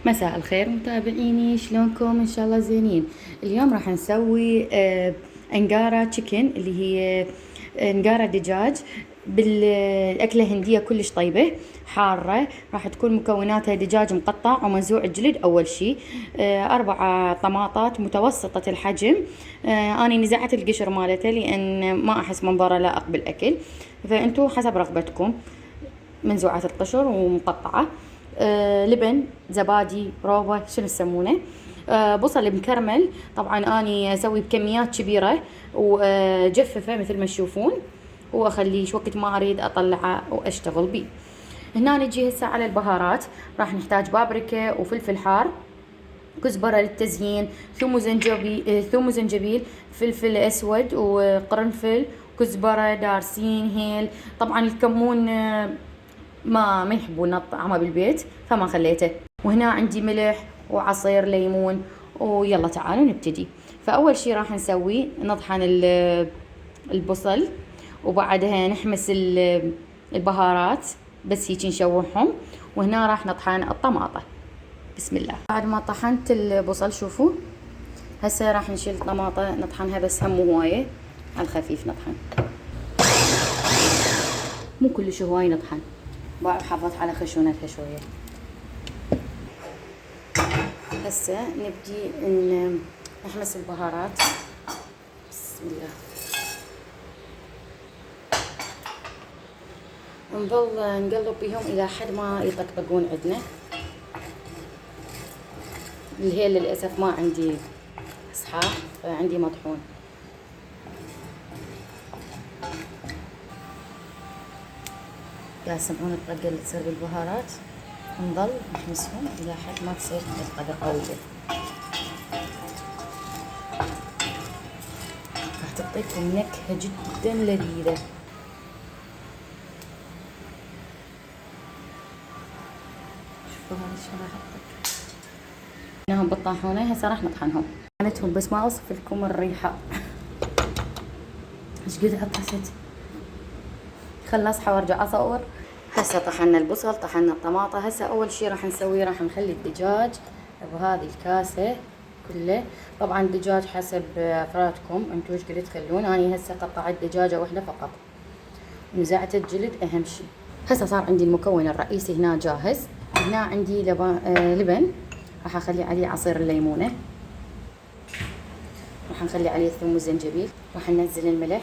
مساء الخير متابعيني، شلونكم؟ ان شاء الله زينين. اليوم راح نسوي انقارة تشيكن، اللي هي انقارة دجاج بالأكلة هندية كلش طيبة حارة. راح تكون مكوناتها دجاج مقطع ومنزوع الجلد أول شي، 4 طماطات متوسطة الحجم. أنا نزعت القشر مالته لأن ما أحس منظره لائق بالأكل، فأنتو حسب رغبتكم. منزوعات القشر ومقطعة. لبن، زبادي، روبة، شنو يسمونه. بصل مكرمل، طبعا اني اسوي بكميات كبيرة وجففه مثل ما تشوفون، واخليه وقت ما اريد اطلعه واشتغل بيه. هنا نجي هسه على البهارات. راح نحتاج بابريكا وفلفل حار، كزبرة للتزيين، ثوم وزنجبيل، فلفل اسود وقرنفل، كزبرة، دارسين، هيل. طبعا الكمون ما يحبون طعمه بالبيت فما خليته. وهنا عندي ملح وعصير ليمون. ويلا تعالوا نبتدي. فأول شي راح نسوي نطحن البصل، وبعدها نحمس البهارات بس هيك نشوحهم. وهنا راح نطحن الطماطة. بسم الله. بعد ما طحنت البصل شوفوا، هسه راح نشيل الطماطة نطحنها بس هم هواية، على الخفيف نطحن، مو كلش هواي نطحن، حافظت على خشونتها شوية. هسه نبدي نحمس البهارات. بسم الله. نظل نقلب بيهم الى حد ما يطقطقون عندنا. الهيل للاسف ما عندي صحاح، فعندي مطحون. يا سمعون الطقة اللي تصير بالبهارات. نظل نحمسهم الى حد ما تصير طقطقة قوية. راح تعطيكم نكهة جدا لذيذة. شوفوا هذا شلون راح اطق. هناهم بالطاحونة. هسه راح نطحنهم. طحنتهم بس ما اوصف لكم الريحة ايش قد عطست. خل اصحى وارجع اصور. هسه طحنا البصل، طحنا الطماطة. هسه اول شي راح نسويه راح نخلي الدجاج بهذه الكاسة كله. طبعا الدجاج حسب افرادكم انتو ايش قد تخلون. اني هسه قطعت دجاجة واحدة فقط، نزعت الجلد اهم شي. هسه صار عندي المكون الرئيسي هنا جاهز. هنا عندي لبن، راح اخلي عليه عصير الليمونة، راح نخلي عليه الثوم والزنجبيل، راح ننزل الملح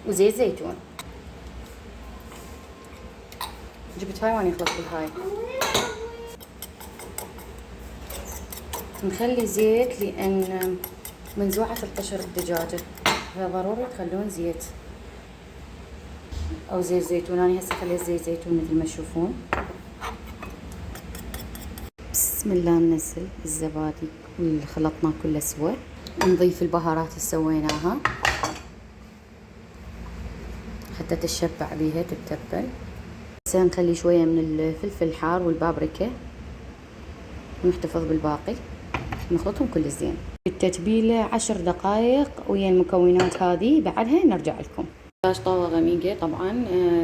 وزيت زيتون. جبت هاي واني اخلط بالهاي. نخلي زيت لان منزوعة القشر الدجاجة، فضروري تخلون زيت او زيت زيتون. انا هسه خليت زيت زيتون مثل ما تشوفون. بسم الله. ننزل الزبادي واللي خلطناه كله سوا. نضيف البهارات اللي سويناها حتى تتشبع بيها تتبل. هسه نخلي شوية من الفلفل الحار والبابريكا ونحتفظ بالباقي. نخلطهم كل زين. التتبيلة 10 دقائق ويا المكونات هذه، بعدها نرجع لكم. دجاج طاوة غميقة طبعا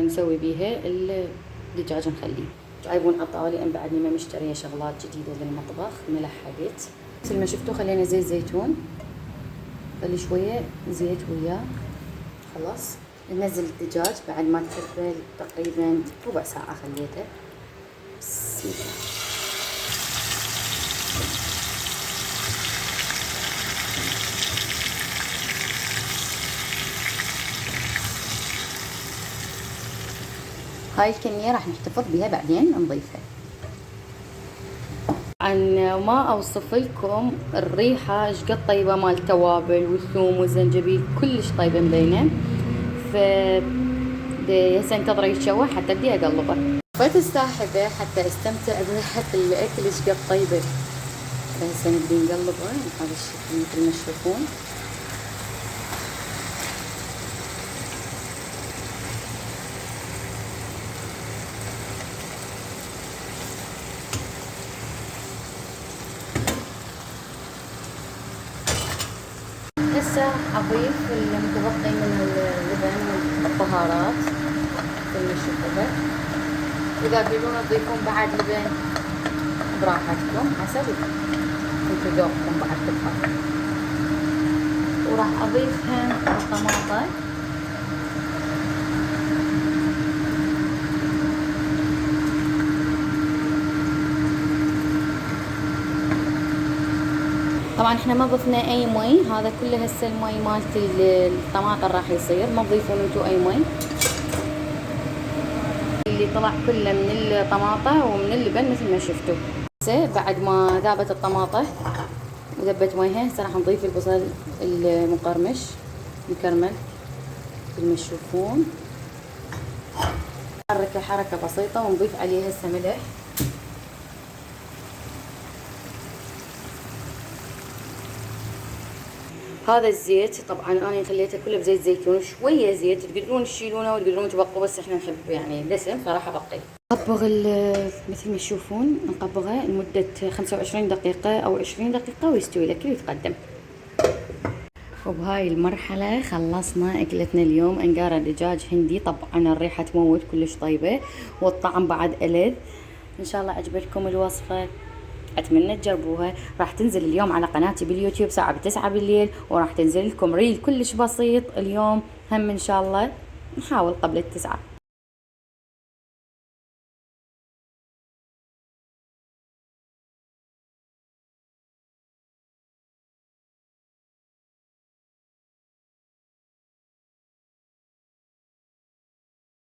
نسوي بيها الدجاج. نخليه جايبون عطاوة لان بعدني ما مشترية شغلات جديدة للمطبخ. ملح حقت مثل ما شفتوا. خلينا زيت زيتون، خلي شوية زيت وياه. خلاص ننزل الدجاج بعد ما تتبل تقريبا ربع ساعة خليته. بسم الله. هاي الكمية راح نحتفظ بها بعدين نضيفها. عن ما اوصف لكم الريحة ايش قد طيبة مال التوابل والثوم والزنجبيل، كلش طيبة مبينة. ف هسه انتظره يتشوح حتى ابدي اقلبه. طفيت الساحبة حتى استمتع بريحة الاكل ايش قد طيبة. هسه نبدي نقلبه بهذا الشكل مثل ما تشوفون. هسه اضيف المتبقي من اللبن والبهارات مثل ما تشوفوها. إذا تريدون تضيفون بعد لبن براحتكم حسب انتو ذوقكم بعد تبقى. وراح أضيفها الطماطة. طبعا احنا ما ضفنا اي مي، هذا كله هسه المي مالت الطماطم راح يصير، ما تضيفون انتو اي مي. اللي طلع كله من الطماطة ومن اللبن مثل ما شفتوا. هسه بعد ما ذابت الطماطة وذبت ميها، هسه راح نضيف البصل المقرمش مكرمل مثل ما تشوفون. نحركه حركة بسيطة ونضيف عليه هسه ملح. هذا الزيت طبعا انا خليته كله بزيت زيتون، شويه زيت تقدرون تشيلونه وتقدرون تبقوا، بس احنا نحب يعني دسم فراح ابقي. نطبغ مثل ما تشوفون نطبغه لمده 25 دقيقه او 20 دقيقه ويستوي لك ويتقدم. وبهاي المرحله خلصنا اكلتنا اليوم، انقاره دجاج هندي. طبعا الريحه تموت، كلش طيبه والطعم بعد ألذ. ان شاء الله عجبتكم الوصفه، اتمنى تجربوها. راح تنزل اليوم على قناتي باليوتيوب الساعه 9 بالليل، وراح تنزل لكم ريل كلش بسيط اليوم هم ان شاء الله، نحاول قبل 9.